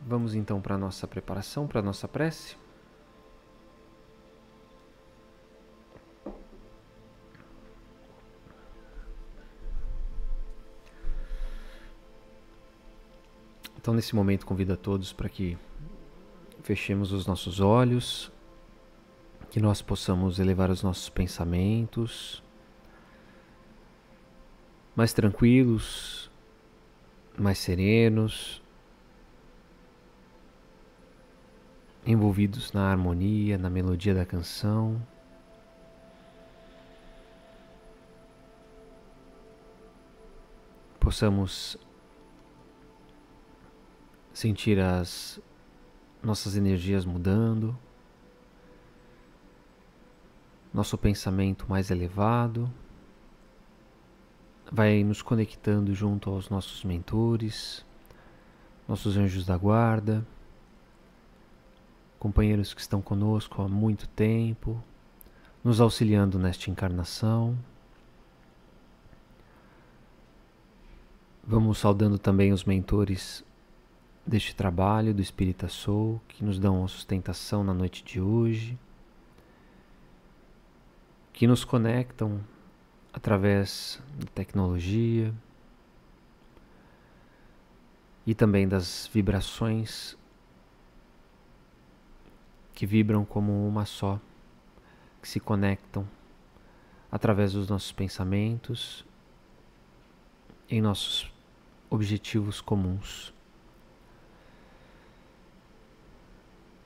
Vamos então para a nossa preparação, para a nossa prece. Então, nesse momento, convido a todos para que fechemos os nossos olhos, que nós possamos elevar os nossos pensamentos mais tranquilos, mais serenos, envolvidos na harmonia, na melodia da canção. Possamos sentir as nossas energias mudando, nosso pensamento mais elevado vai nos conectando junto aos nossos mentores, nossos anjos da guarda, companheiros que estão conosco há muito tempo, nos auxiliando nesta encarnação. Vamos saudando também os mentores deste trabalho do Espírita Soul, que nos dão a sustentação na noite de hoje, que nos conectam através da tecnologia e também das vibrações que vibram como uma só, que se conectam através dos nossos pensamentos em nossos objetivos comuns.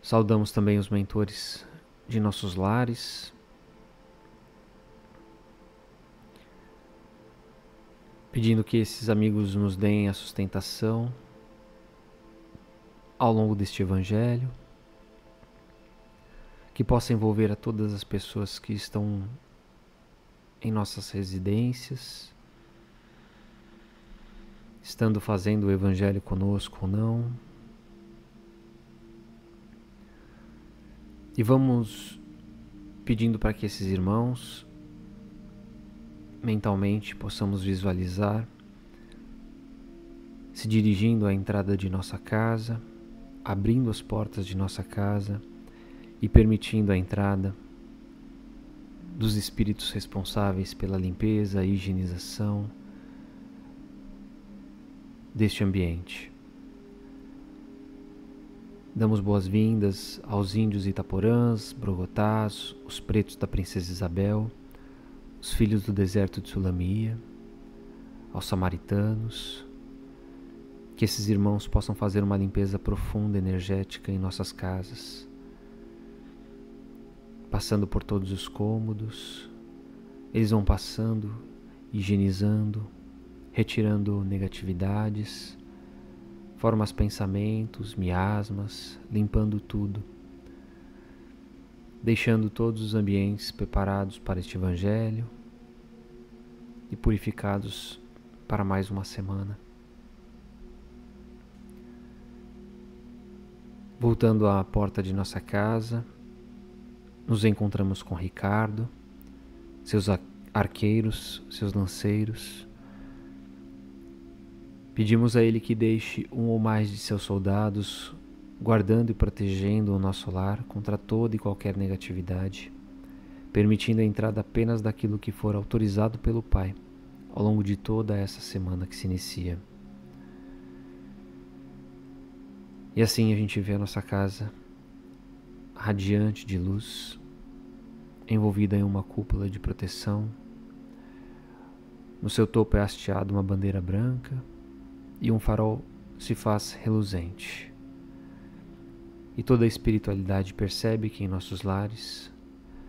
Saudamos também os mentores de nossos lares, pedindo que esses amigos nos deem a sustentação ao longo deste Evangelho, que possa envolver a todas as pessoas que estão em nossas residências, estando fazendo o Evangelho conosco ou não. E vamos pedindo para que esses irmãos mentalmente possamos visualizar se dirigindo à entrada de nossa casa, abrindo as portas de nossa casa e permitindo a entrada dos espíritos responsáveis pela limpeza e higienização deste ambiente. Damos boas-vindas aos índios itaporãs, brogotás, os pretos da Princesa Isabel, os filhos do deserto de Sulamia, aos samaritanos, que esses irmãos possam fazer uma limpeza profunda, energética em nossas casas, passando por todos os cômodos. Eles vão passando, higienizando, retirando negatividades, formas, pensamentos, miasmas, limpando tudo, deixando todos os ambientes preparados para este Evangelho e purificados para mais uma semana. Voltando à porta de nossa casa, nos encontramos com Ricardo, seus arqueiros, seus lanceiros. Pedimos a ele que deixe um ou mais de seus soldados guardando e protegendo o nosso lar contra toda e qualquer negatividade, permitindo a entrada apenas daquilo que for autorizado pelo Pai ao longo de toda essa semana que se inicia. E assim a gente vê a nossa casa radiante de luz, envolvida em uma cúpula de proteção. No seu topo é hasteada uma bandeira branca e um farol se faz reluzente. E toda a espiritualidade percebe que em nossos lares,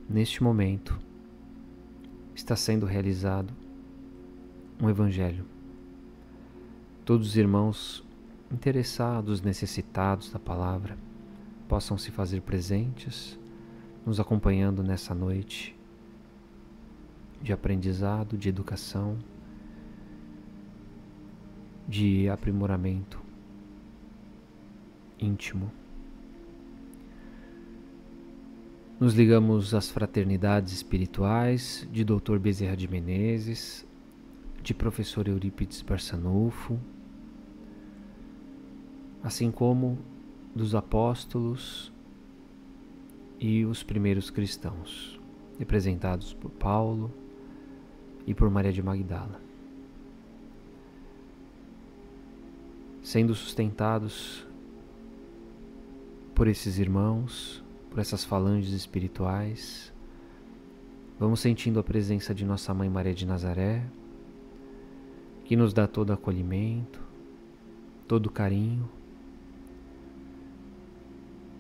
neste momento, está sendo realizado um Evangelho. Todos os irmãos interessados, necessitados da palavra, possam se fazer presentes, nos acompanhando nessa noite de aprendizado, de educação, de aprimoramento íntimo. Nos ligamos às fraternidades espirituais de Dr. Bezerra de Menezes, de Professor Eurípides Barçanufo, assim como dos apóstolos e os primeiros cristãos, representados por Paulo e por Maria de Magdala, sendo sustentados por esses irmãos, por essas falanges espirituais. Vamos sentindo a presença de nossa Mãe Maria de Nazaré, que nos dá todo acolhimento, todo carinho,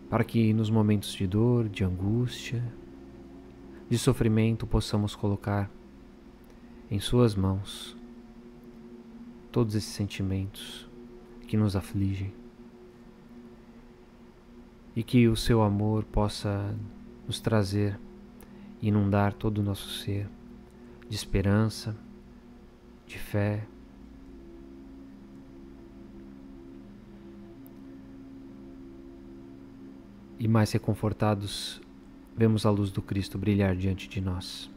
para que nos momentos de dor, de angústia, de sofrimento, possamos colocar em suas mãos todos esses sentimentos que nos afligem, e que o seu amor possa nos trazer, inundar todo o nosso ser de esperança, de fé. E mais reconfortados, vemos a luz do Cristo brilhar diante de nós.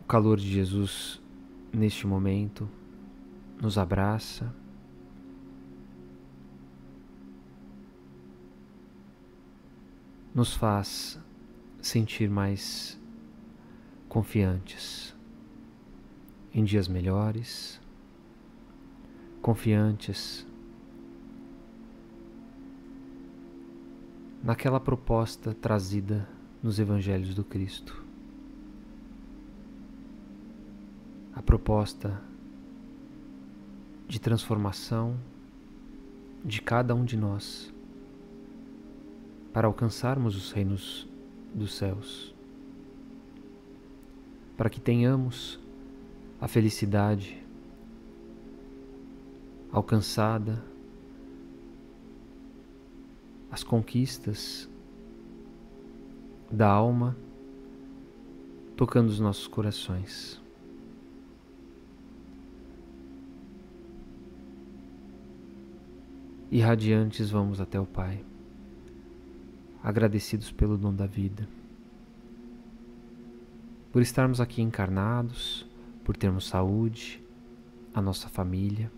O calor de Jesus, neste momento, nos abraça, nos faz sentir mais confiantes em dias melhores, confiantes naquela proposta trazida nos Evangelhos do Cristo. A proposta de transformação de cada um de nós para alcançarmos os reinos dos céus, para que tenhamos a felicidade alcançada, as conquistas da alma tocando os nossos corações. E radiantes vamos até o Pai, agradecidos pelo dom da vida, por estarmos aqui encarnados, por termos saúde, a nossa família,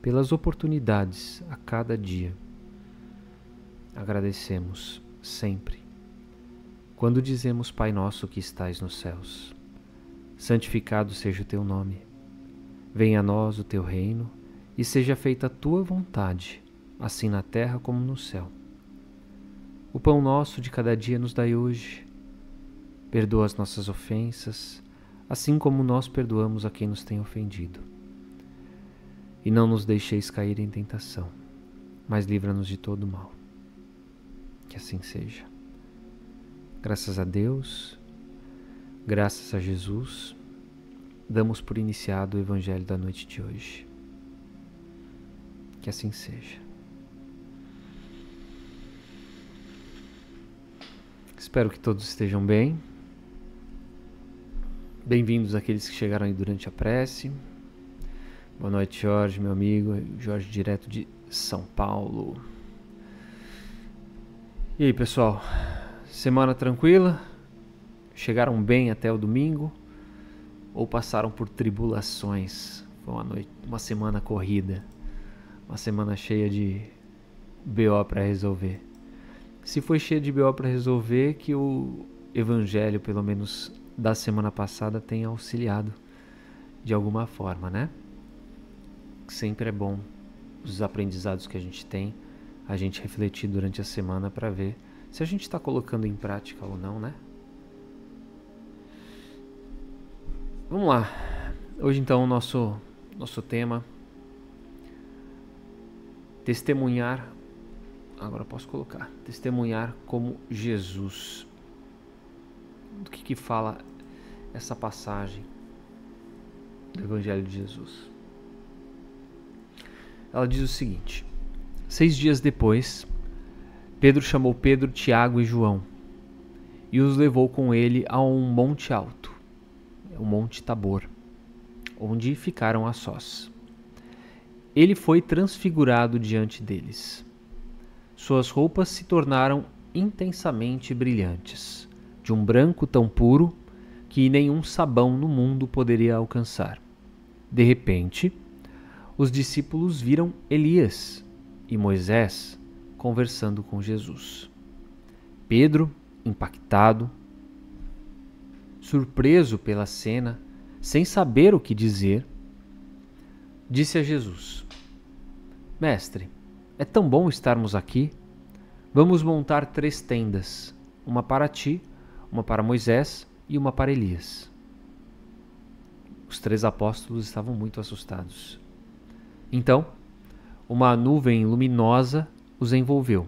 pelas oportunidades a cada dia. Agradecemos sempre quando dizemos: Pai nosso que estais nos céus, santificado seja o teu nome. Venha a nós o teu reino e seja feita a tua vontade, assim na terra como no céu. O pão nosso de cada dia nos dai hoje. Perdoa as nossas ofensas, assim como nós perdoamos a quem nos tem ofendido. E não nos deixeis cair em tentação, mas livra-nos de todo mal. Que assim seja. Graças a Deus, graças a Jesus, damos por iniciado o Evangelho da noite de hoje. Que assim seja. Espero que todos estejam bem. Bem-vindos àqueles que chegaram aí durante a prece. Boa noite, Jorge, meu amigo. Jorge, direto de São Paulo. E aí, pessoal? Semana tranquila? Chegaram bem até o domingo? Ou passaram por tribulações? Foi uma semana corrida. Uma semana cheia de BO para resolver. Se foi cheia de BO para resolver, que o Evangelho, pelo menos da semana passada, tenha auxiliado de alguma forma, né? Sempre é bom os aprendizados que a gente tem, a gente refletir durante a semana para ver se a gente está colocando em prática ou não, né? Vamos lá. Hoje então o nosso tema: testemunhar. Agora posso colocar: testemunhar como Jesus. Do que fala essa passagem do Evangelho de Jesus? Ela diz o seguinte: 6 dias depois, Pedro chamou Pedro, Tiago e João e os levou com ele a um monte alto, o Monte Tabor, onde ficaram a sós. Ele foi transfigurado diante deles. Suas roupas se tornaram intensamente brilhantes, de um branco tão puro que nenhum sabão no mundo poderia alcançar. De repente, os discípulos viram Elias e Moisés conversando com Jesus. Pedro, impactado, surpreso pela cena, sem saber o que dizer, disse a Jesus: Mestre, é tão bom estarmos aqui. Vamos montar 3 tendas, uma para ti, uma para Moisés e uma para Elias. Os 3 apóstolos estavam muito assustados. Então, uma nuvem luminosa os envolveu,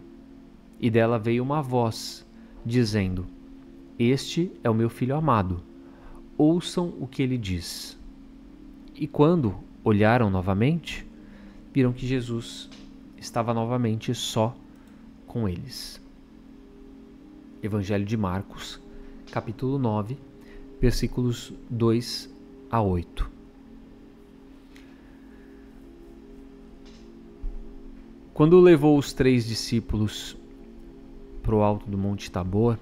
e dela veio uma voz, dizendo: Este é o meu filho amado, ouçam o que ele diz. E quando olharam novamente, viram que Jesus estava novamente só com eles. Evangelho de Marcos, capítulo 9, versículos 2 a 8. Quando levou os 3 discípulos para o alto do Monte Tabor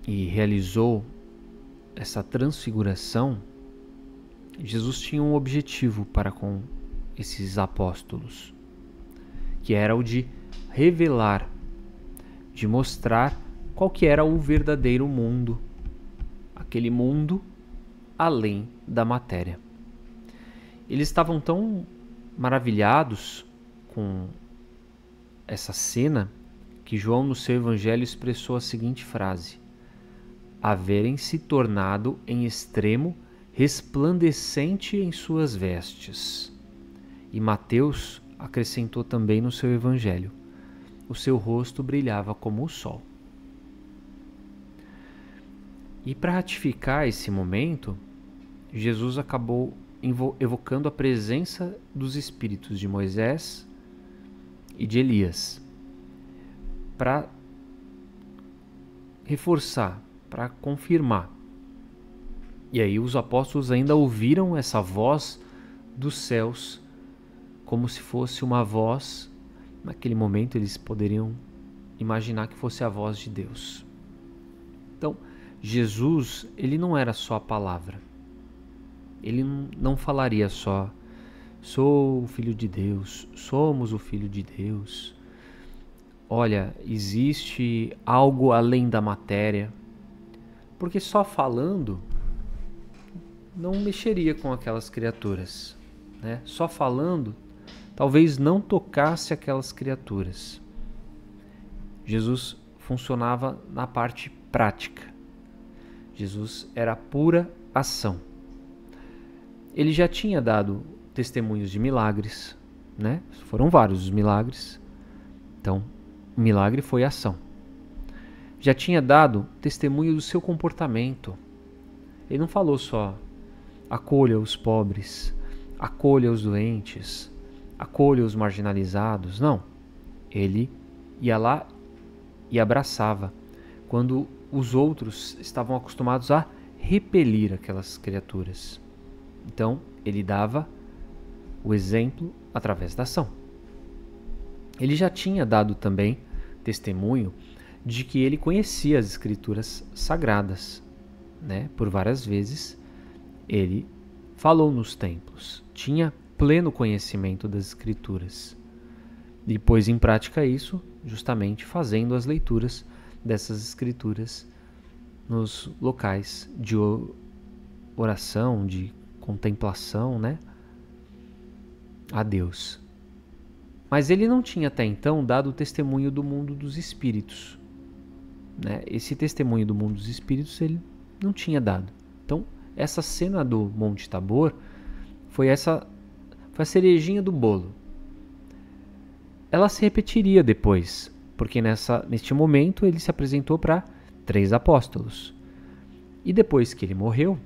e realizou essa transfiguração, Jesus tinha um objetivo para com esses apóstolos, que era o de revelar, de mostrar qual que era o verdadeiro mundo, aquele mundo além da matéria. Eles estavam tão maravilhados com essa cena que João, no seu evangelho, expressou a seguinte frase: haverem se tornado em extremo resplandecente em suas vestes. E Mateus acrescentou também no seu evangelho: o seu rosto brilhava como o sol. E para ratificar esse momento, Jesus acabou evocando a presença dos espíritos de Moisés e de Elias, para reforçar, para confirmar. E aí os apóstolos ainda ouviram essa voz dos céus, como se fosse uma voz. Naquele momento eles poderiam imaginar que fosse a voz de Deus. Então, Jesus, ele não era só a palavra. Ele não falaria só: sou o Filho de Deus, somos o Filho de Deus. Olha, existe algo além da matéria. Porque só falando não mexeria com aquelas criaturas, né? Só falando talvez não tocasse aquelas criaturas. Jesus funcionava na parte prática. Jesus era pura ação. Ele já tinha dado testemunhos de milagres, né? Foram vários os milagres. Então, o milagre foi ação. Já tinha dado testemunho do seu comportamento. Ele não falou só: acolha os pobres, acolha os doentes, acolha os marginalizados. Não. Ele ia lá e abraçava, quando os outros estavam acostumados a repelir aquelas criaturas. Então, ele dava o exemplo através da ação. Ele já tinha dado também testemunho de que ele conhecia as escrituras sagradas, né? Por várias vezes ele falou nos templos, tinha pleno conhecimento das escrituras e pôs em prática isso justamente fazendo as leituras dessas escrituras nos locais de oração, de contemplação, né, a Deus. Mas ele não tinha até então dado o testemunho do mundo dos espíritos, né? Esse testemunho do mundo dos espíritos ele não tinha dado. Então, essa cena do Monte Tabor foi a cerejinha do bolo. Ela se repetiria depois, porque neste momento ele se apresentou para 3 apóstolos. E depois que ele morreu,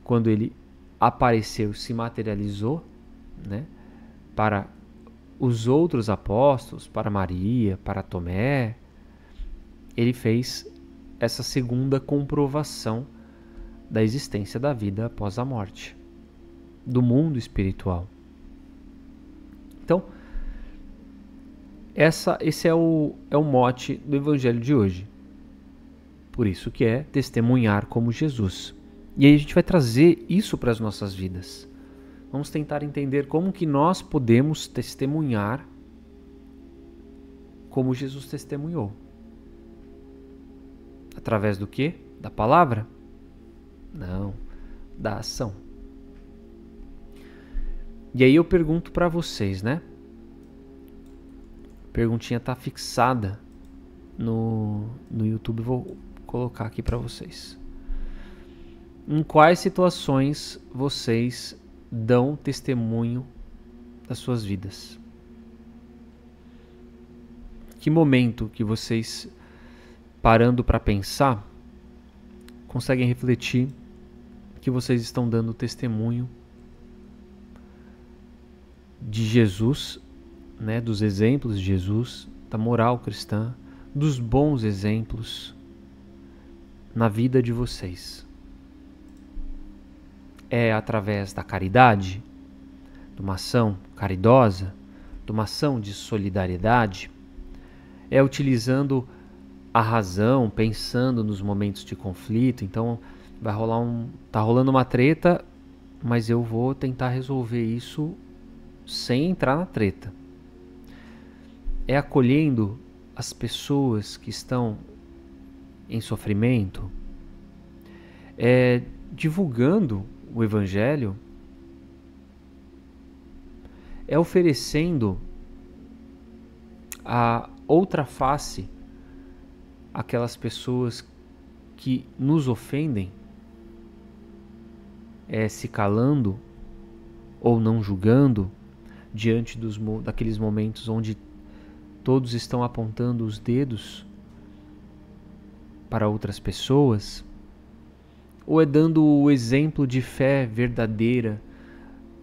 quando ele apareceu, se materializou, né, para os outros apóstolos, para Maria, para Tomé, ele fez essa segunda comprovação da existência da vida após a morte, do mundo espiritual. Então, esse é o mote do Evangelho de hoje. Por isso que é testemunhar como Jesus. E aí a gente vai trazer isso para as nossas vidas. vamos tentar entender como que nós podemos testemunhar como Jesus testemunhou. Através do quê? Da palavra? Não, da ação. E aí eu pergunto para vocês, né? A perguntinha tá fixada no YouTube, vou colocar aqui para vocês. Em quais situações vocês dão testemunho das suas vidas? Que momento que vocês, parando para pensar, conseguem refletir que vocês estão dando testemunho de Jesus, né, dos exemplos de Jesus, da moral cristã, dos bons exemplos na vida de vocês? É através da caridade, de uma ação caridosa, de uma ação de solidariedade? É utilizando a razão, pensando nos momentos de conflito? Então tá rolando uma treta, mas eu vou tentar resolver isso sem entrar na treta. É acolhendo as pessoas que estão em sofrimento? É divulgando o Evangelho? É oferecendo a outra face àquelas pessoas que nos ofendem? É se calando ou não julgando diante daqueles momentos onde todos estão apontando os dedos para outras pessoas? Ou é dando o exemplo de fé verdadeira,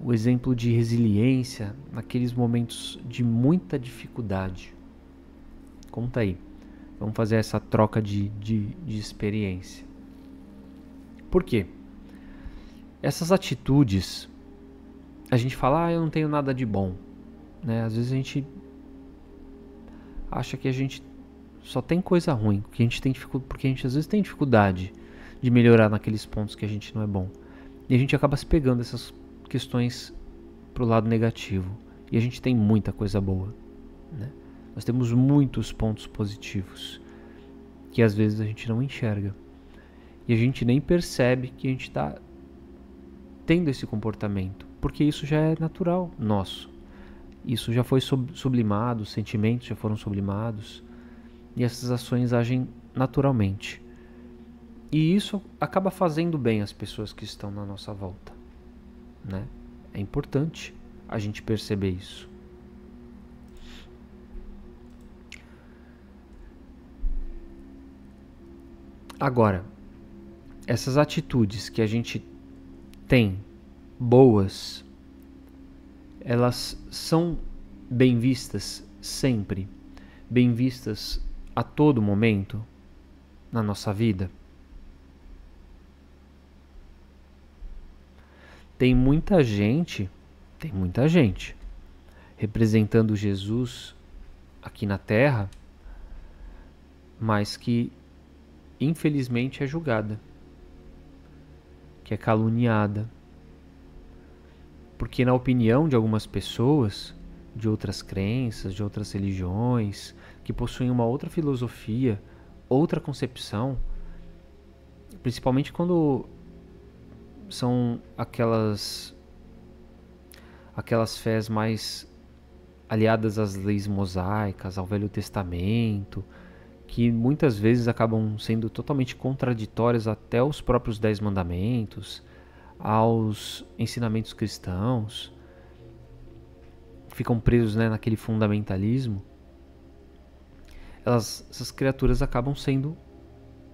o exemplo de resiliência naqueles momentos de muita dificuldade? Conta aí. Vamos fazer essa troca de experiência. Por quê? Essas atitudes, a gente fala, eu não tenho nada de bom, né? Às vezes a gente acha que a gente só tem coisa ruim, porque a gente às vezes tem dificuldade de melhorar naqueles pontos que a gente não é bom. E a gente acaba se pegando essas questões pro lado negativo. E a gente tem muita coisa boa, né? Nós temos muitos pontos positivos que às vezes a gente não enxerga. E a gente nem percebe que a gente está tendo esse comportamento, porque isso já é natural nosso. Isso já foi sublimado, os sentimentos já foram sublimados, e essas ações agem naturalmente. E isso acaba fazendo bem às pessoas que estão na nossa volta, né? É importante a gente perceber isso. Agora, essas atitudes que a gente tem boas, elas são bem vistas sempre, bem vistas a todo momento na nossa vida? Tem muita gente representando Jesus aqui na Terra, mas que infelizmente é julgada, que é caluniada, porque na opinião de algumas pessoas, de outras crenças, de outras religiões, que possuem uma outra filosofia, outra concepção, principalmente quando são aquelas fés mais aliadas às leis mosaicas, ao Velho Testamento, que muitas vezes acabam sendo totalmente contraditórias até aos próprios 10 mandamentos, aos ensinamentos cristãos, ficam presos, né, naquele fundamentalismo. Essas criaturas acabam sendo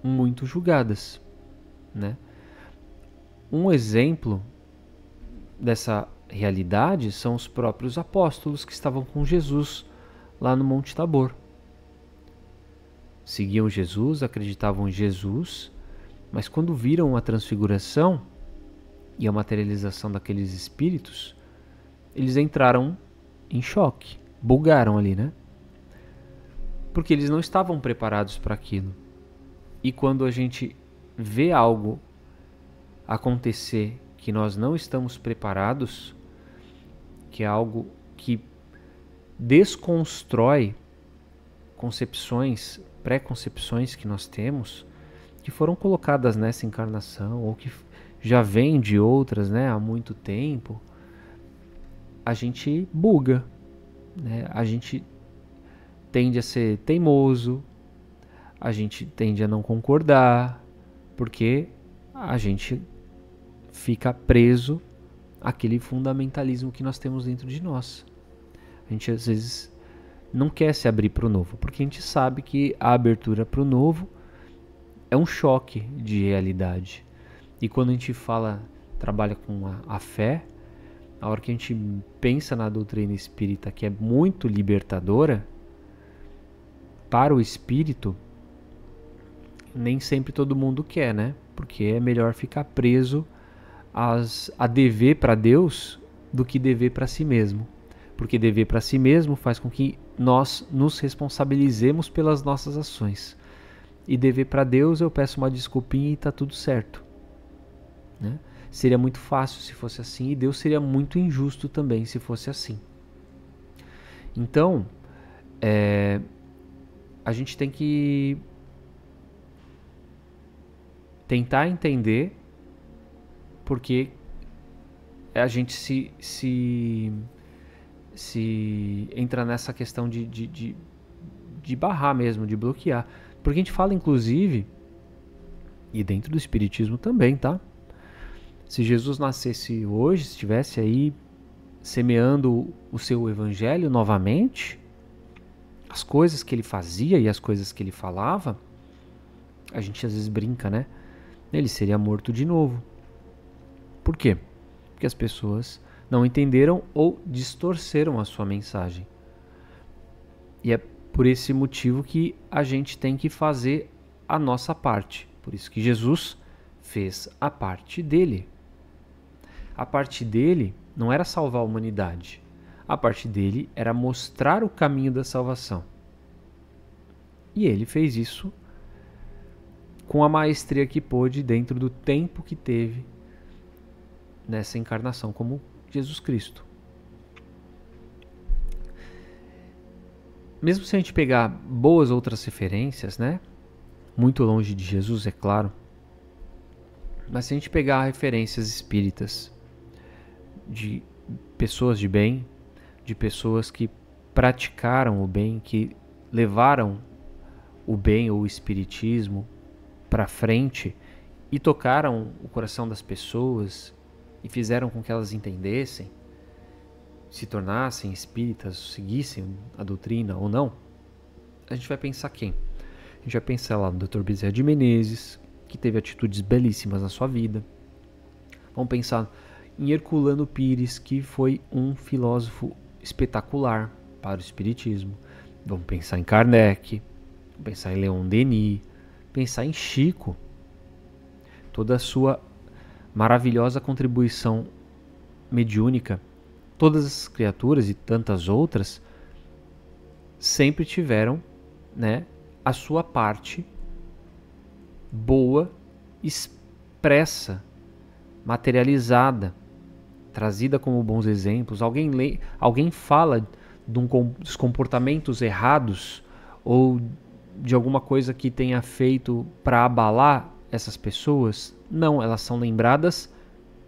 muito julgadas, né? Um exemplo dessa realidade são os próprios apóstolos que estavam com Jesus lá no Monte Tabor. Seguiam Jesus, acreditavam em Jesus, mas quando viram a transfiguração e a materialização daqueles espíritos, eles entraram em choque, bugaram ali, né? Porque eles não estavam preparados para aquilo. E quando a gente vê algo acontecer que nós não estamos preparados, que é algo que desconstrói concepções, pré-concepções que nós temos, que foram colocadas nessa encarnação, ou que já vêm de outras, né, há muito tempo, a gente buga, né? A gente tende a ser teimoso, a gente tende a não concordar, porque a gente fica preso àquele fundamentalismo que nós temos dentro de nós. A gente às vezes não quer se abrir para o novo, porque a gente sabe que a abertura para o novo é um choque de realidade. E quando a gente trabalha com a fé, a hora que a gente pensa na doutrina espírita, que é muito libertadora, para o espírito, nem sempre todo mundo quer, né? Porque é melhor ficar preso a dever para Deus do que dever para si mesmo. Porque dever para si mesmo faz com que nós nos responsabilizemos pelas nossas ações. E dever para Deus, eu peço uma desculpinha e está tudo certo, né? Seria muito fácil se fosse assim, e Deus seria muito injusto também se fosse assim. Então, a gente tem que tentar entender porque a gente se entra nessa questão de barrar mesmo, de bloquear. Porque a gente fala, inclusive, e dentro do Espiritismo também, tá? Se Jesus nascesse hoje, estivesse aí semeando o seu evangelho novamente, as coisas que ele fazia e as coisas que ele falava, a gente às vezes brinca, né? Ele seria morto de novo. Por quê? Porque as pessoas não entenderam ou distorceram a sua mensagem. E é por esse motivo que a gente tem que fazer a nossa parte. Por isso que Jesus fez a parte dele. A parte dele não era salvar a humanidade. A parte dele era mostrar o caminho da salvação. E ele fez isso com a maestria que pôde dentro do tempo que teve nessa encarnação como Jesus Cristo. Mesmo se a gente pegar boas outras referências, né? Muito longe de Jesus, é claro. Mas se a gente pegar referências espíritas de pessoas de bem, de pessoas que praticaram o bem, que levaram o bem ou o espiritismo para frente e tocaram o coração das pessoas e fizeram com que elas entendessem, se tornassem espíritas, seguissem a doutrina ou não, a gente vai pensar quem? A gente vai pensar lá no Dr. Bezerra de Menezes, que teve atitudes belíssimas na sua vida. Vamos pensar em Herculano Pires, que foi um filósofo espetacular para o espiritismo. Vamos pensar em Kardec, vamos pensar em Leon Denis, pensar em Chico. Toda a sua maravilhosa contribuição mediúnica. Todas as criaturas e tantas outras sempre tiveram, né, a sua parte boa, expressa, materializada, trazida como bons exemplos. Alguém fala dos comportamentos errados ou de alguma coisa que tenha feito para abalar essas pessoas? Não, elas são lembradas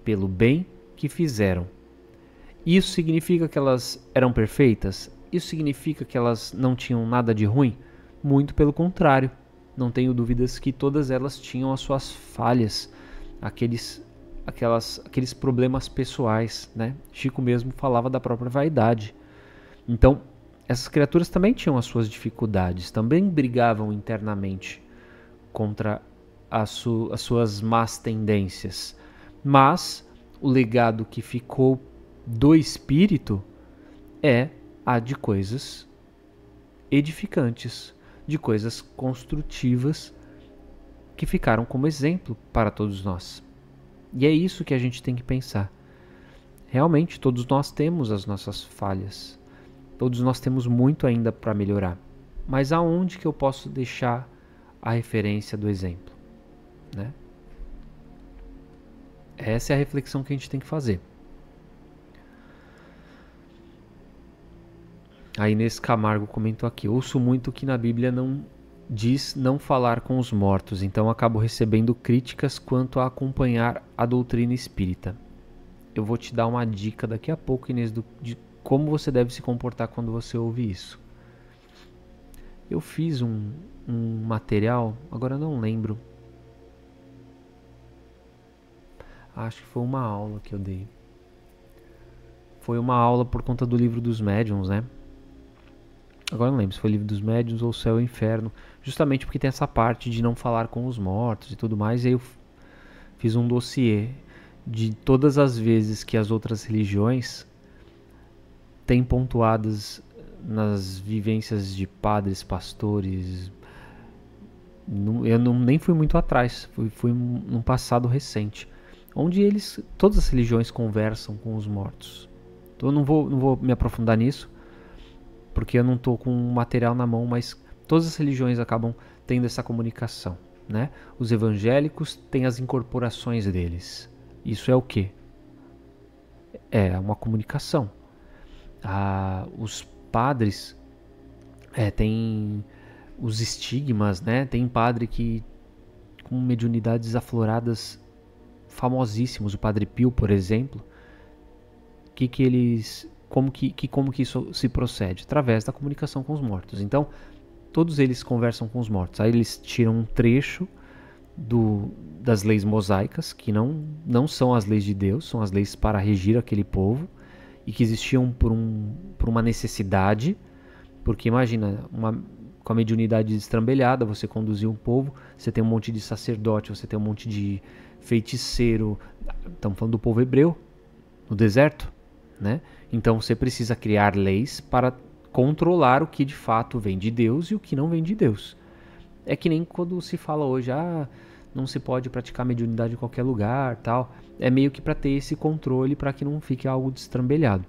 pelo bem que fizeram. Isso significa que elas eram perfeitas? Isso significa que elas não tinham nada de ruim? Muito pelo contrário. Não tenho dúvidas que todas elas tinham as suas falhas, aqueles problemas pessoais, né? Chico mesmo falava da própria vaidade. Então, essas criaturas também tinham as suas dificuldades, também brigavam internamente contra as suas más tendências. Mas o legado que ficou do espírito é a de coisas edificantes, de coisas construtivas que ficaram como exemplo para todos nós. E é isso que a gente tem que pensar. Realmente, todos nós temos as nossas falhas. Todos nós temos muito ainda para melhorar. Mas aonde que eu posso deixar a referência do exemplo, né? Essa é a reflexão que a gente tem que fazer. A Inês Camargo comentou aqui: ouço muito que na Bíblia não diz não falar com os mortos, então acabo recebendo críticas quanto a acompanhar a doutrina espírita. Eu vou te dar uma dica daqui a pouco, Inês, de como você deve se comportar quando você ouve isso. Eu fiz um material, agora não lembro. Acho que foi uma aula que eu dei. Foi uma aula por conta do livro dos médiuns, né? Agora não lembro se foi Livro dos Médiuns ou Céu e Inferno, justamente porque tem essa parte de não falar com os mortos e tudo mais, e aí eu fiz um dossiê de todas as vezes que as outras religiões têm pontuadas nas vivências de padres, pastores. Eu nem fui muito atrás, fui num passado recente, onde todas as religiões conversam com os mortos. Então eu não vou me aprofundar nisso, porque eu não estou com o material na mão, mas todas as religiões acabam tendo essa comunicação, né? Os evangélicos têm as incorporações deles. Isso é o quê? É uma comunicação. Os padres têm os estigmas, né? Tem padre que com mediunidades afloradas famosíssimos, o Padre Pio, por exemplo, como que isso se procede? Através da comunicação com os mortos. Então, todos eles conversam com os mortos. Aí eles tiram um trecho das leis mosaicas, que não são as leis de Deus, são as leis para regir aquele povo, e que existiam por uma necessidade, porque imagina, com a mediunidade destrambelhada, você conduzir um povo, você tem um monte de sacerdote, você tem um monte de feiticeiro, estamos falando do povo hebreu, no deserto, né? Então você precisa criar leis para controlar o que de fato vem de Deus e o que não vem de Deus. É que nem quando se fala hoje, não se pode praticar mediunidade em qualquer lugar, tal. É meio que para ter esse controle, para que não fique algo destrambelhado.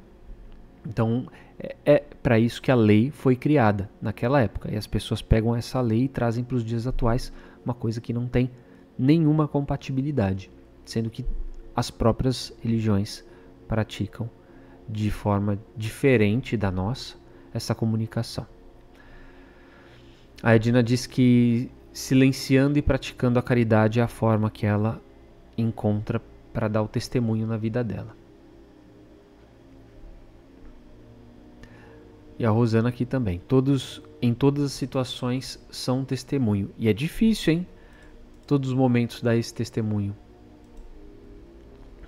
Então, é para isso que a lei foi criada naquela época. E as pessoas pegam essa lei e trazem para os dias atuais uma coisa que não tem nenhuma compatibilidade, sendo que as próprias religiões praticam de forma diferente da nossa essa comunicação. A Edina diz que silenciando e praticando a caridade é a forma que ela encontra para dar o testemunho na vida dela. E a Rosana aqui também. Todos, em todas as situações, são testemunho. E é difícil, hein? Todos os momentos dar esse testemunho.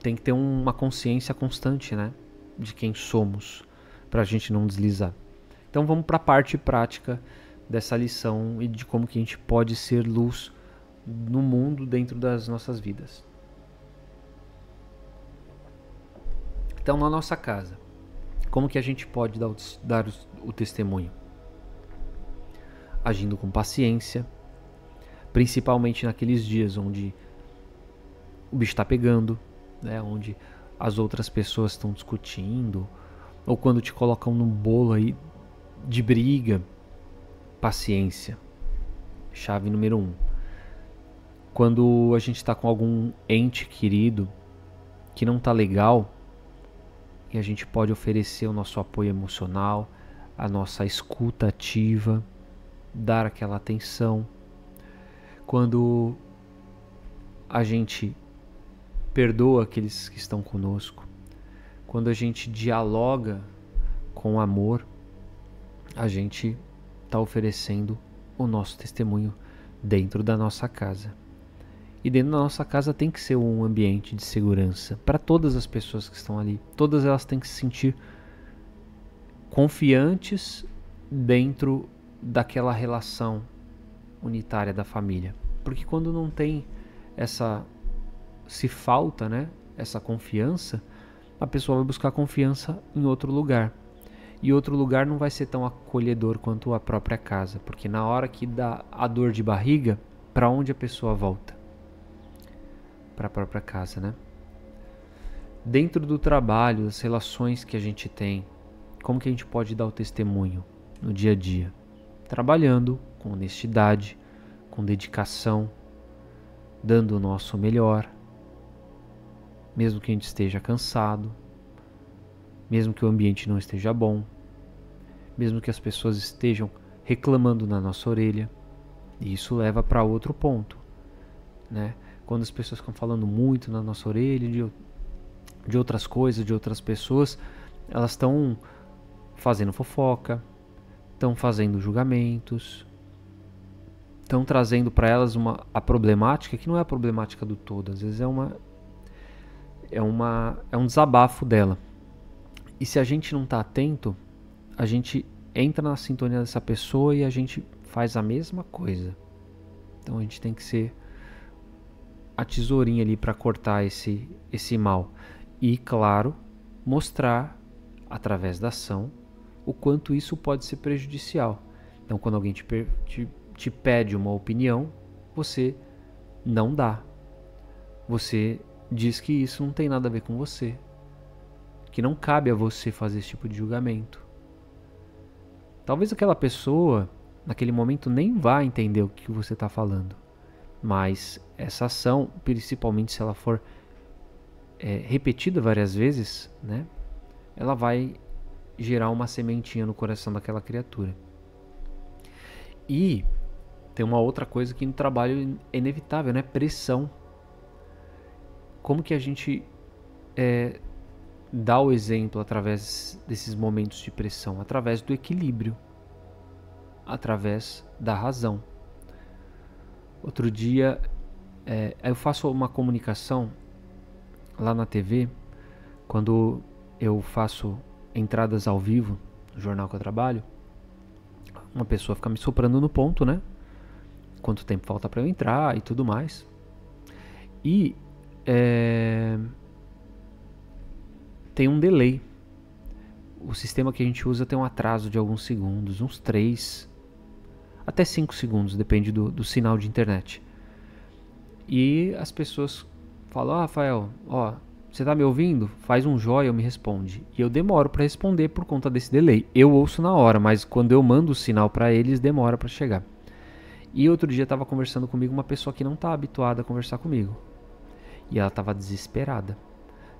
Tem que ter uma consciência constante, né? De quem somos, para a gente não deslizar. Então vamos para a parte prática dessa lição e de como que a gente pode ser luz no mundo dentro das nossas vidas. Então, na nossa casa, como que a gente pode dar o testemunho? Agindo com paciência, principalmente naqueles dias onde o bicho está pegando, né? Onde as outras pessoas estão discutindo, ou quando te colocam num bolo aí de briga. Paciência, chave número 1. Quando a gente está com algum ente querido que não está legal, e a gente pode oferecer o nosso apoio emocional, a nossa escuta ativa, dar aquela atenção. Quando a gente perdoa aqueles que estão conosco, quando a gente dialoga com amor, a gente está oferecendo o nosso testemunho dentro da nossa casa. E dentro da nossa casa tem que ser um ambiente de segurança para todas as pessoas que estão ali. Todas elas têm que se sentir confiantes dentro daquela relação unitária da família. Porque quando não tem se falta, né, essa confiança, a pessoa vai buscar confiança em outro lugar. E outro lugar não vai ser tão acolhedor quanto a própria casa, porque na hora que dá a dor de barriga, para onde a pessoa volta? Para a própria casa, né? Dentro do trabalho, das relações que a gente tem, como que a gente pode dar o testemunho no dia a dia? Trabalhando com honestidade, com dedicação, dando o nosso melhor, mesmo que a gente esteja cansado, mesmo que o ambiente não esteja bom, mesmo que as pessoas estejam reclamando na nossa orelha. E isso leva para outro ponto, né? Quando as pessoas ficam falando muito na nossa orelha de outras coisas, de outras pessoas, elas estão fazendo fofoca, estão fazendo julgamentos, estão trazendo para elas a problemática que não é a problemática do todo, às vezes é um desabafo dela. E se a gente não está atento, a gente entra na sintonia dessa pessoa e a gente faz a mesma coisa. Então a gente tem que ser a tesourinha ali para cortar esse mal. E, claro, mostrar através da ação o quanto isso pode ser prejudicial. Então, quando alguém te pede uma opinião, você não dá. Você diz que isso não tem nada a ver com você, que não cabe a você fazer esse tipo de julgamento. Talvez aquela pessoa, naquele momento, nem vá entender o que você está falando, mas essa ação, principalmente se ela for repetida várias vezes, né, ela vai gerar uma sementinha no coração daquela criatura. E tem uma outra coisa que no trabalho é inevitável, né? Pressão. Como que a gente dá o exemplo através desses momentos de pressão? Através do equilíbrio, através da razão. Outro dia eu faço uma comunicação lá na TV, quando eu faço entradas ao vivo no jornal que eu trabalho, uma pessoa fica me soprando no ponto, né? Quanto tempo falta para eu entrar e tudo mais. E tem um delay. O sistema que a gente usa tem um atraso de alguns segundos, uns 3 até 5 segundos, depende do sinal de internet. E as pessoas falam: Rafael, você tá me ouvindo? Faz um joia ou me responde. E eu demoro para responder por conta desse delay. Eu ouço na hora, mas quando eu mando o sinal para eles, demora para chegar. E outro dia estava conversando comigo uma pessoa que não tá habituada a conversar comigo. E ela estava desesperada.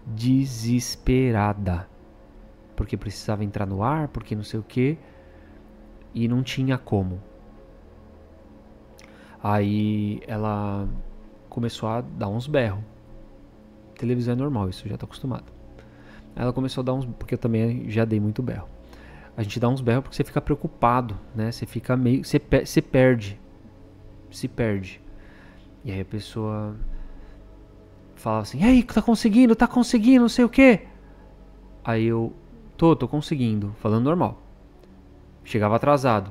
Desesperada. Porque precisava entrar no ar, porque não sei o que. E não tinha como. Aí ela começou a dar uns berros. Televisão é normal, isso eu já tô acostumado. Ela começou a dar uns... Porque eu também já dei muito berro. A gente dá uns berros porque você fica preocupado, né? Você fica meio... Você perde. Se perde. E aí a pessoa falava assim: ei, tá conseguindo, não sei o que. Aí eu... Tô conseguindo. Falando normal. Chegava atrasado.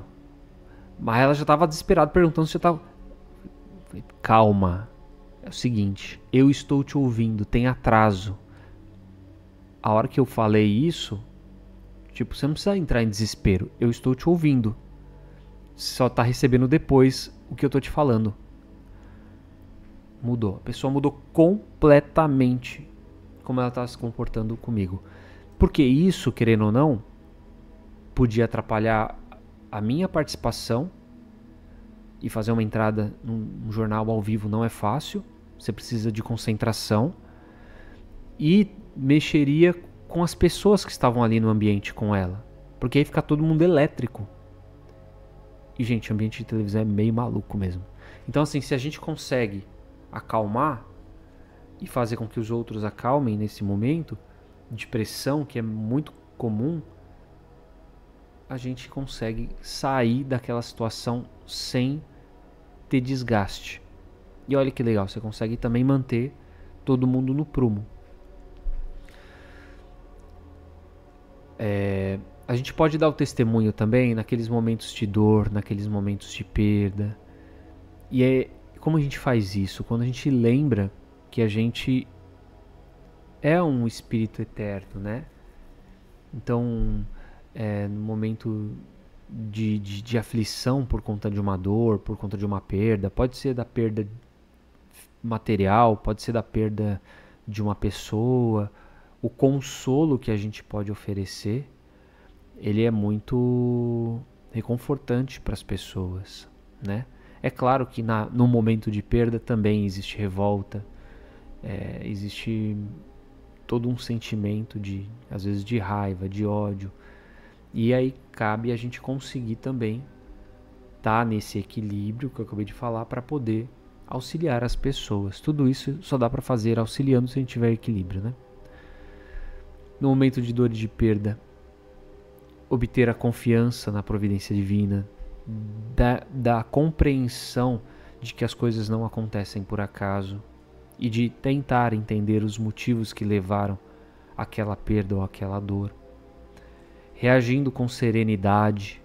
Mas ela já tava desesperada perguntando se eu tava... Falei, calma. É o seguinte, eu estou te ouvindo, tem atraso. A hora que eu falei isso, tipo, você não precisa entrar em desespero. Eu estou te ouvindo. Você só tá recebendo depois o que eu tô te falando. Mudou. A pessoa mudou completamente como ela tá se comportando comigo. Porque isso, querendo ou não, podia atrapalhar a minha participação. E fazer uma entrada num jornal ao vivo não é fácil. Você precisa de concentração. E mexeria com as pessoas que estavam ali no ambiente com ela. Porque aí fica todo mundo elétrico. E, gente, o ambiente de televisão é meio maluco mesmo. Então, assim, se a gente consegue acalmar e fazer com que os outros acalmem nesse momento de pressão, que é muito comum, a gente consegue sair daquela situação sem ter desgaste. E olha que legal, você consegue também manter todo mundo no prumo. A gente pode dar o testemunho também naqueles momentos de dor, naqueles momentos de perda. E como a gente faz isso? Quando a gente lembra que a gente é um espírito eterno, né? Então, no momento de aflição por conta de uma dor, por conta de uma perda, pode ser da perda material, pode ser da perda de uma pessoa, o consolo que a gente pode oferecer, ele é muito reconfortante para as pessoas, né? É claro que no momento de perda também existe revolta, existe todo um sentimento às vezes de raiva, de ódio, E aí cabe a gente conseguir também estar nesse equilíbrio que eu acabei de falar para poder auxiliar as pessoas. Tudo isso só dá para fazer auxiliando se a gente tiver equilíbrio, né? No momento de dor e de perda, obter a confiança na providência divina, da compreensão de que as coisas não acontecem por acaso e de tentar entender os motivos que levaram àquela perda ou àquela dor, reagindo com serenidade,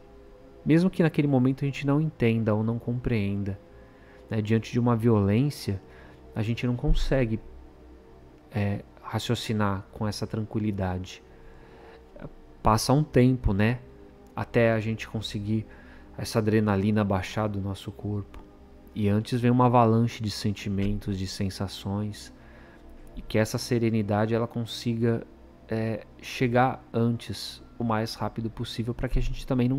mesmo que naquele momento a gente não entenda ou não compreenda, né? Diante de uma violência, a gente não consegue raciocinar com essa tranquilidade. Passa um tempo, né, até a gente conseguir essa adrenalina baixar do nosso corpo. E antes vem uma avalanche de sentimentos, de sensações, e que essa serenidade ela consiga chegar antes, o mais rápido possível, para que a gente também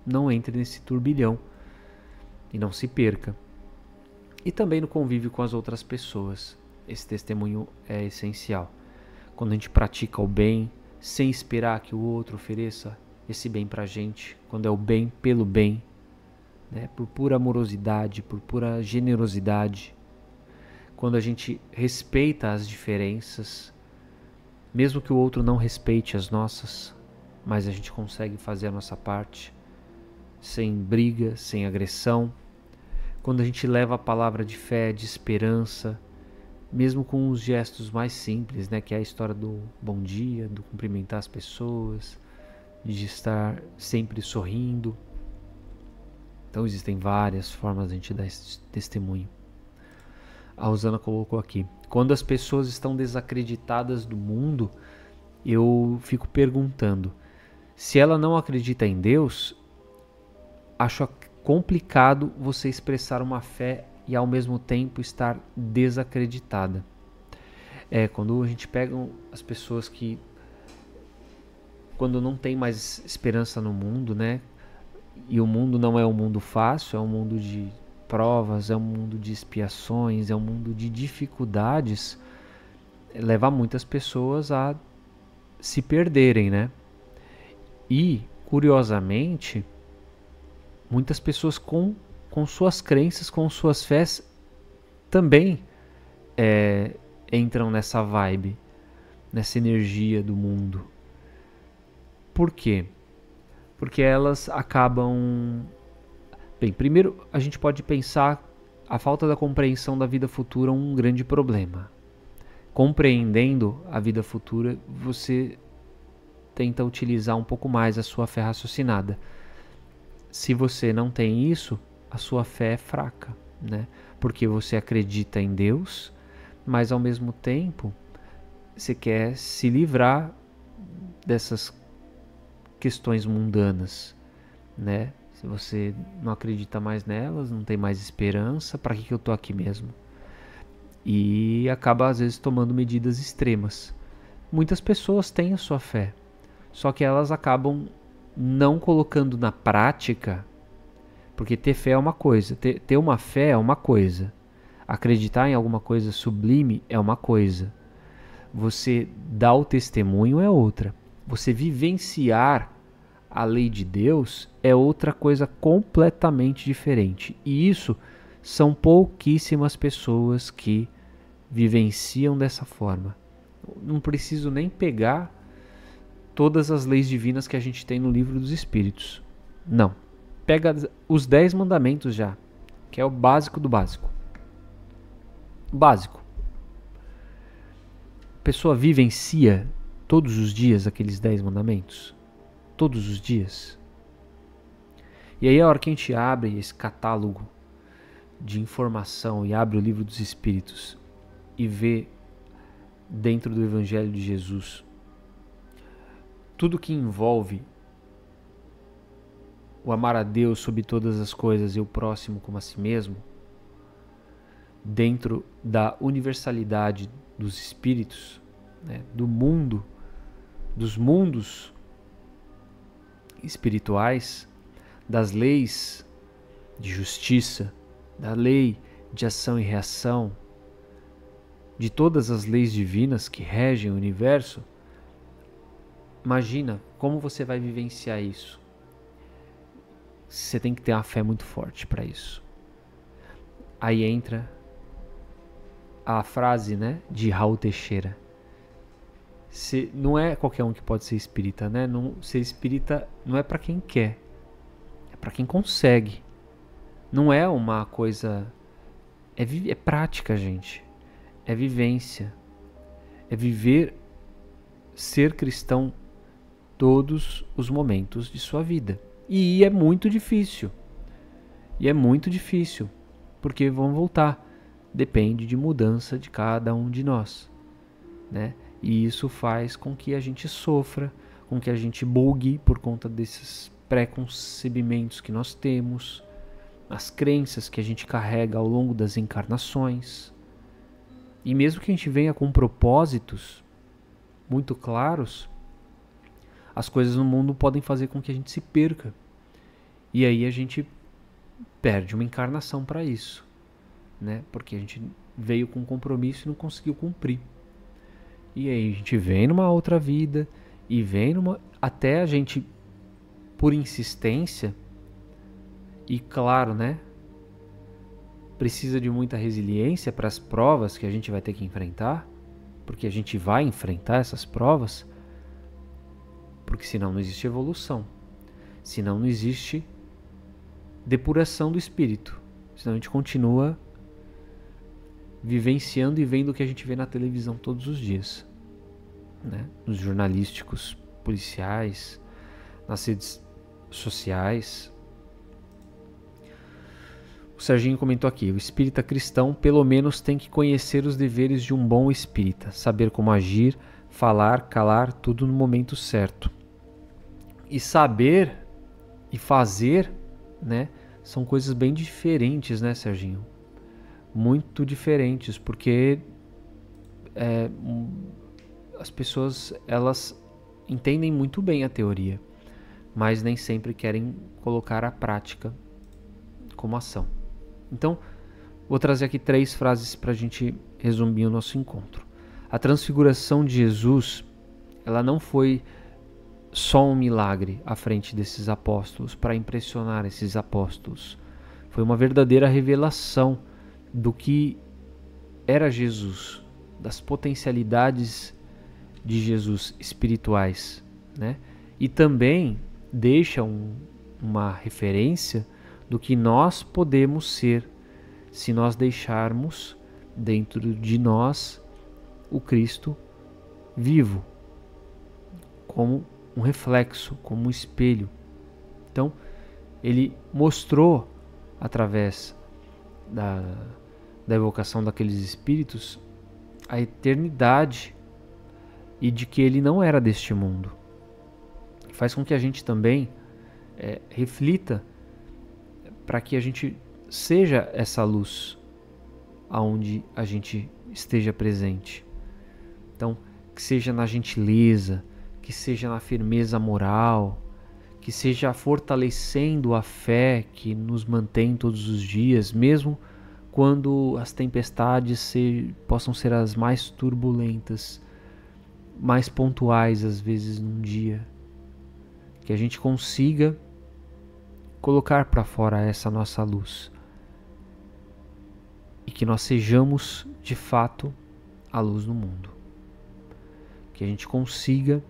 não entre nesse turbilhão e não se perca. E também no convívio com as outras pessoas. Esse testemunho é essencial. Quando a gente pratica o bem, sem esperar que o outro ofereça esse bem pra gente, quando é o bem pelo bem, né? Por pura amorosidade, por pura generosidade, quando a gente respeita as diferenças, mesmo que o outro não respeite as nossas, mas a gente consegue fazer a nossa parte, sem briga, sem agressão, quando a gente leva a palavra de fé, de esperança, mesmo com os gestos mais simples, né, que é a história do bom dia, do cumprimentar as pessoas, de estar sempre sorrindo. Então existem várias formas de a gente dar esse testemunho. A Rosana colocou aqui: quando as pessoas estão desacreditadas do mundo, eu fico perguntando, se ela não acredita em Deus, acho complicado você expressar uma fé e ao mesmo tempo estar desacreditada. Quando a gente pega as pessoas que, quando não tem mais esperança no mundo, né? E o mundo não é um mundo fácil, é um mundo de provas, é um mundo de expiações, é um mundo de dificuldades, leva muitas pessoas a se perderem, né? E, curiosamente, muitas pessoas com suas crenças, com suas fés, também entram nessa vibe, nessa energia do mundo. Por quê? Porque elas acabam... Bem, primeiro a gente pode pensar a falta da compreensão da vida futura um grande problema. Compreendendo a vida futura, você tenta utilizar um pouco mais a sua fé raciocinada. Se você não tem isso, a sua fé é fraca, né? Porque você acredita em Deus, mas ao mesmo tempo você quer se livrar dessas questões mundanas, né? Se você não acredita mais nelas, não tem mais esperança, para que eu tô aqui mesmo? E acaba às vezes tomando medidas extremas. Muitas pessoas têm a sua fé, só que elas acabam não colocando na prática, porque ter fé é uma coisa, ter uma fé é uma coisa, acreditar em alguma coisa sublime é uma coisa, você dar o testemunho é outra, você vivenciar a lei de Deus é outra coisa completamente diferente. E isso são pouquíssimas pessoas que vivenciam dessa forma. Não preciso nem pegar todas as leis divinas que a gente tem no livro dos Espíritos. Não. Pega os 10 mandamentos já, que é o básico do básico. Básico. A pessoa vivencia todos os dias aqueles 10 mandamentos? Todos os dias? E aí a hora que a gente abre esse catálogo de informação e abre o livro dos Espíritos e vê dentro do Evangelho de Jesus tudo que envolve o amar a Deus sobre todas as coisas e o próximo como a si mesmo, dentro da universalidade dos espíritos, né, do mundo, dos mundos espirituais, das leis de justiça, da lei de ação e reação, de todas as leis divinas que regem o universo, Imagina como você vai vivenciar isso. Você tem que ter uma fé muito forte para isso. Aí entra a frase, né, de Raul Teixeira. Não é qualquer um que pode ser espírita, né? Ser espírita não é para quem quer, é para quem consegue. Não é uma coisa... É prática, gente. É vivência. É viver, ser cristão todos os momentos de sua vida. E é muito difícil. Porque vamos voltar. Depende de mudança de cada um de nós, né? E isso faz com que a gente sofra, com que a gente bugue por conta desses preconcebimentos que nós temos, as crenças que a gente carrega ao longo das encarnações. E mesmo que a gente venha com propósitos muito claros, as coisas no mundo podem fazer com que a gente se perca. E aí a gente perde uma encarnação para isso, né? Porque a gente veio com um compromisso e não conseguiu cumprir. E aí a gente vem numa outra vida e vem até a gente, por insistência, e claro, né, precisa de muita resiliência para as provas que a gente vai ter que enfrentar, porque a gente vai enfrentar essas provas, porque senão não existe evolução, senão não existe depuração do espírito, senão a gente continua vivenciando e vendo o que a gente vê na televisão todos os dias, né? Nos jornalísticos, policiais, nas redes sociais. O Serginho comentou aqui: o espírita cristão pelo menos tem que conhecer os deveres de um bom espírita, saber como agir, falar, calar, tudo no momento certo. E saber e fazer, né, são coisas bem diferentes, né, Serginho? Muito diferentes, porque as pessoas, elas entendem muito bem a teoria, mas nem sempre querem colocar a prática como ação. Então, vou trazer aqui 3 frases para a gente resumir o nosso encontro. A transfiguração de Jesus, ela não foi só um milagre à frente desses apóstolos, para impressionar esses apóstolos. Foi uma verdadeira revelação do que era Jesus, das potencialidades de Jesus espirituais, né? E também deixa uma referência do que nós podemos ser se nós deixarmos dentro de nós o Cristo vivo, como um reflexo, como um espelho. Então, ele mostrou através da evocação daqueles espíritos a eternidade e de que ele não era deste mundo. Faz com que a gente também reflita para que a gente seja essa luz aonde a gente esteja presente. Então, que seja na gentileza, que seja na firmeza moral, que seja fortalecendo a fé que nos mantém todos os dias, mesmo quando as tempestades possam ser as mais turbulentas, mais pontuais às vezes num dia. Que a gente consiga colocar para fora essa nossa luz e que nós sejamos de fato a luz no mundo. Que a gente consiga,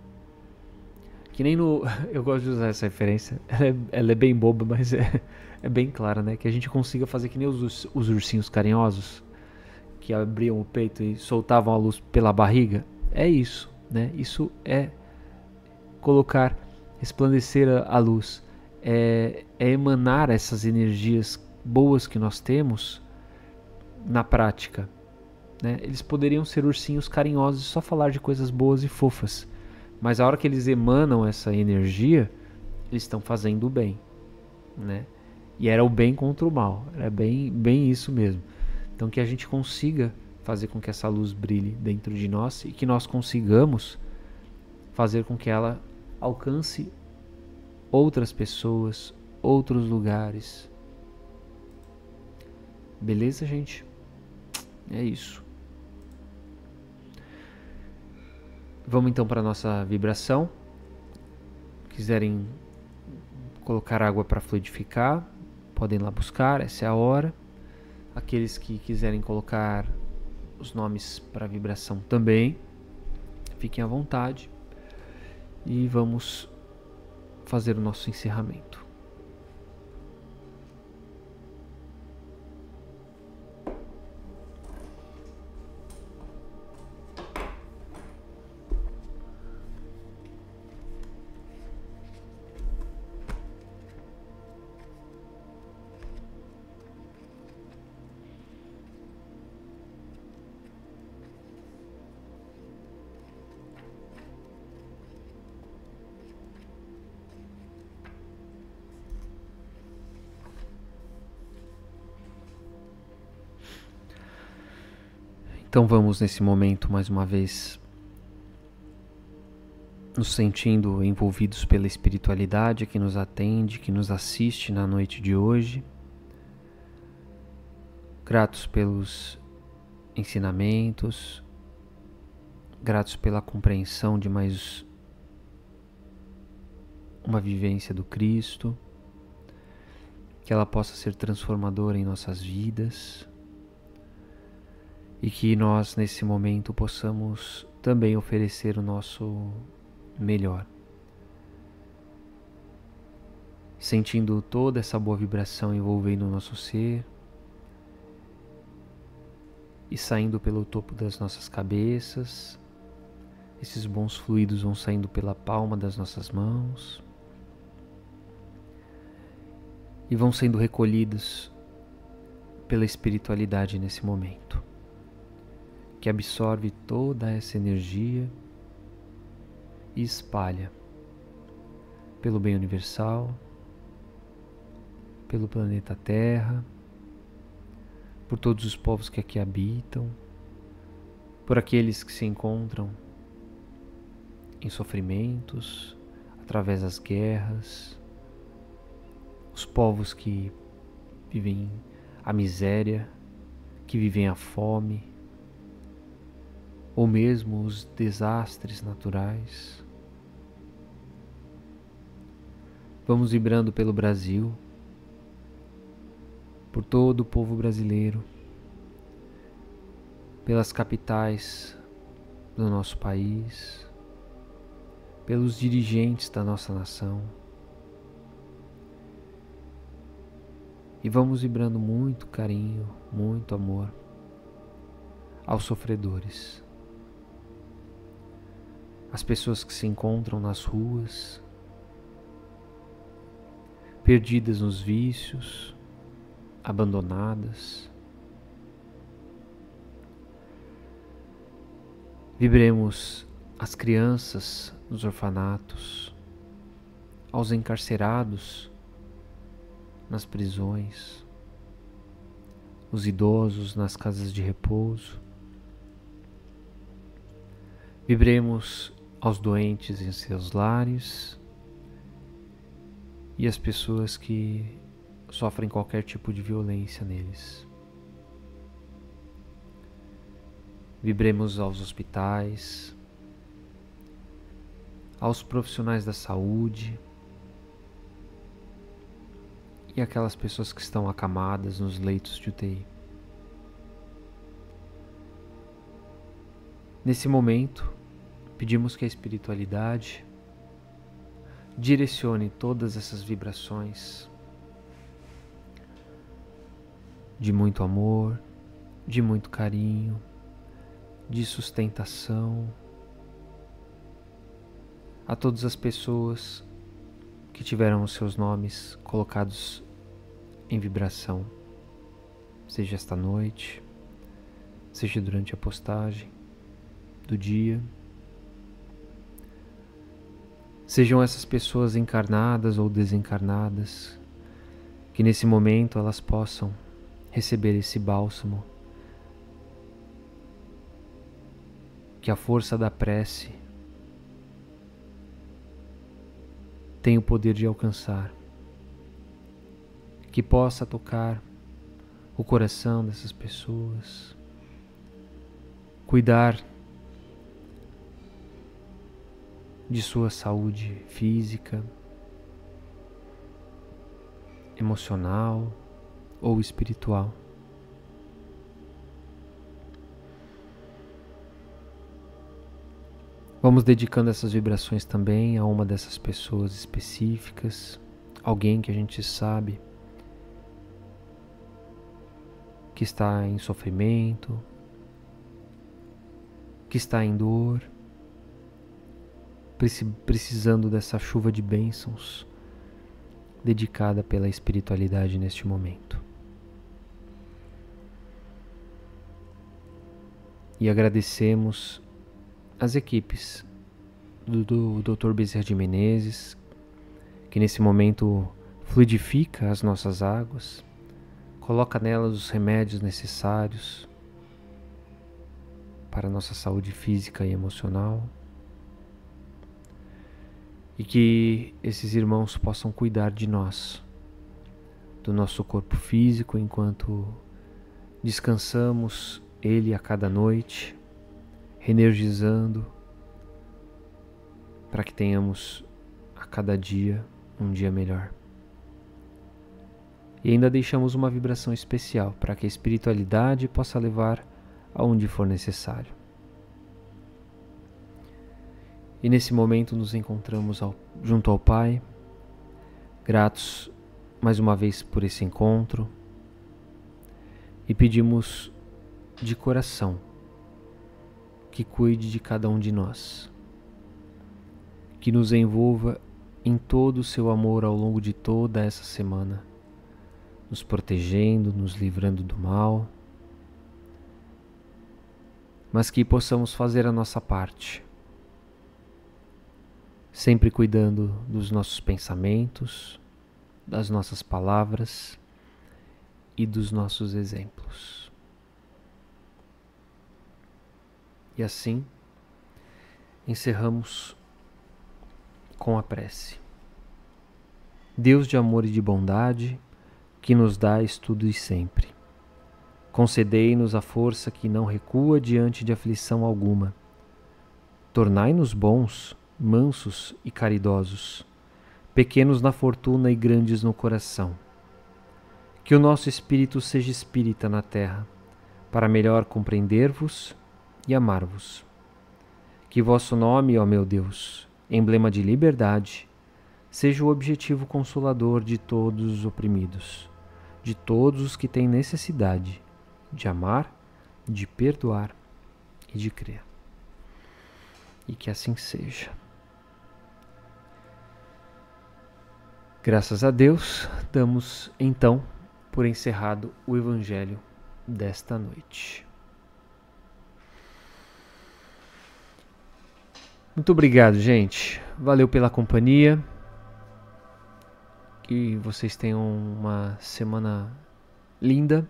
que nem no... Eu gosto de usar essa referência, ela é bem boba, mas é bem clara, né? Que a gente consiga fazer que nem os ursinhos carinhosos que abriam o peito e soltavam a luz pela barriga. É isso, né? Isso é colocar, resplandecer a luz, é emanar essas energias boas que nós temos na prática, né? Eles poderiam ser ursinhos carinhosos e só falar de coisas boas e fofas, mas a hora que eles emanam essa energia, eles estão fazendo o bem, né? E era o bem contra o mal, era bem isso mesmo. Então que a gente consiga fazer com que essa luz brilhe dentro de nós e que nós consigamos fazer com que ela alcance outras pessoas, outros lugares. Beleza, gente? É isso. Vamos então para a nossa vibração. quiserem colocar água para fluidificar, podem ir lá buscar, essa é a hora. Aqueles que quiserem colocar os nomes para vibração também, fiquem à vontade. E vamos fazer o nosso encerramento. Então vamos nesse momento mais uma vez nos sentindo envolvidos pela espiritualidade que nos atende, que nos assiste na noite de hoje. Gratos pelos ensinamentos, gratos pela compreensão de mais uma vivência do Cristo, que ela possa ser transformadora em nossas vidas. E que nós, nesse momento, possamos também oferecer o nosso melhor. Sentindo toda essa boa vibração envolvendo o nosso ser e saindo pelo topo das nossas cabeças. Esses bons fluidos vão saindo pela palma das nossas mãos e vão sendo recolhidos pela espiritualidade nesse momento, que absorve toda essa energia e espalha pelo bem universal, pelo planeta Terra, por todos os povos que aqui habitam, por aqueles que se encontram em sofrimentos, através das guerras, os povos que vivem a miséria, que vivem a fome, ou mesmo os desastres naturais. Vamos vibrando pelo Brasil, por todo o povo brasileiro, pelas capitais do nosso país, pelos dirigentes da nossa nação. E vamos vibrando muito carinho, muito amor aos sofredores. As pessoas que se encontram nas ruas, perdidas nos vícios, abandonadas. Vibremos as crianças nos orfanatos, aos encarcerados nas prisões, os idosos nas casas de repouso. Vibremos aos doentes em seus lares e as pessoas que sofrem qualquer tipo de violência neles. Vibremos aos hospitais, aos profissionais da saúde e aquelas pessoas que estão acamadas nos leitos de UTI. Nesse momento, pedimos que a espiritualidade direcione todas essas vibrações de muito amor, de muito carinho, de sustentação a todas as pessoas que tiveram os seus nomes colocados em vibração, seja esta noite, seja durante a postagem do dia. Sejam essas pessoas encarnadas ou desencarnadas, que nesse momento elas possam receber esse bálsamo, que a força da prece tem o poder de alcançar, que possa tocar o coração dessas pessoas, de sua saúde física, emocional ou espiritual. Vamos dedicando essas vibrações também a uma dessas pessoas específicas, alguém que a gente sabe que está em sofrimento, que está em dor, precisando dessa chuva de bênçãos dedicada pela espiritualidade neste momento. E agradecemos as equipes do Dr. Bezerra de Menezes, que nesse momento fluidifica as nossas águas, coloca nelas os remédios necessários para a nossa saúde física e emocional, e que esses irmãos possam cuidar de nós, do nosso corpo físico, enquanto descansamos ele a cada noite, reenergizando, para que tenhamos a cada dia um dia melhor. E ainda deixamos uma vibração especial para que a espiritualidade possa levar aonde for necessário. E nesse momento nos encontramos junto ao Pai, gratos mais uma vez por esse encontro, e pedimos de coração que cuide de cada um de nós, que nos envolva em todo o seu amor ao longo de toda essa semana, nos protegendo, nos livrando do mal, mas que possamos fazer a nossa parte, sempre cuidando dos nossos pensamentos, das nossas palavras e dos nossos exemplos. E assim, encerramos com a prece. Deus de amor e de bondade, que nos dais tudo e sempre, concedei-nos a força que não recua diante de aflição alguma. Tornai-nos bons, mansos e caridosos, pequenos na fortuna e grandes no coração. Que o nosso espírito seja espírita na terra, para melhor compreender-vos e amar-vos. Que vosso nome, ó meu Deus, emblema de liberdade, seja o objetivo consolador de todos os oprimidos, de todos os que têm necessidade de amar, de perdoar e de crer. E que assim seja. Graças a Deus, damos então por encerrado o Evangelho desta noite. Muito obrigado, gente. Valeu pela companhia. Que vocês tenham uma semana linda.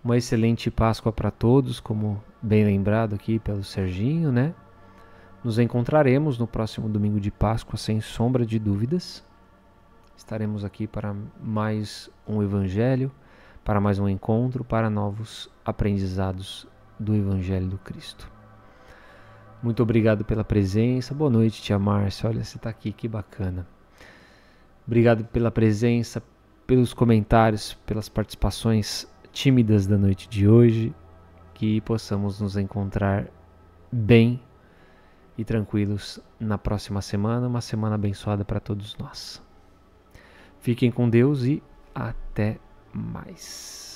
Uma excelente Páscoa para todos, como bem lembrado aqui pelo Serginho, né? Nos encontraremos no próximo domingo de Páscoa, sem sombra de dúvidas. Estaremos aqui para mais um Evangelho, para mais um encontro, para novos aprendizados do Evangelho do Cristo. Muito obrigado pela presença. Boa noite, tia Márcia. Olha, você está aqui, que bacana. Obrigado pela presença, pelos comentários, pelas participações tímidas da noite de hoje. Que possamos nos encontrar bem e tranquilos na próxima semana. Uma semana abençoada para todos nós. Fiquem com Deus e até mais.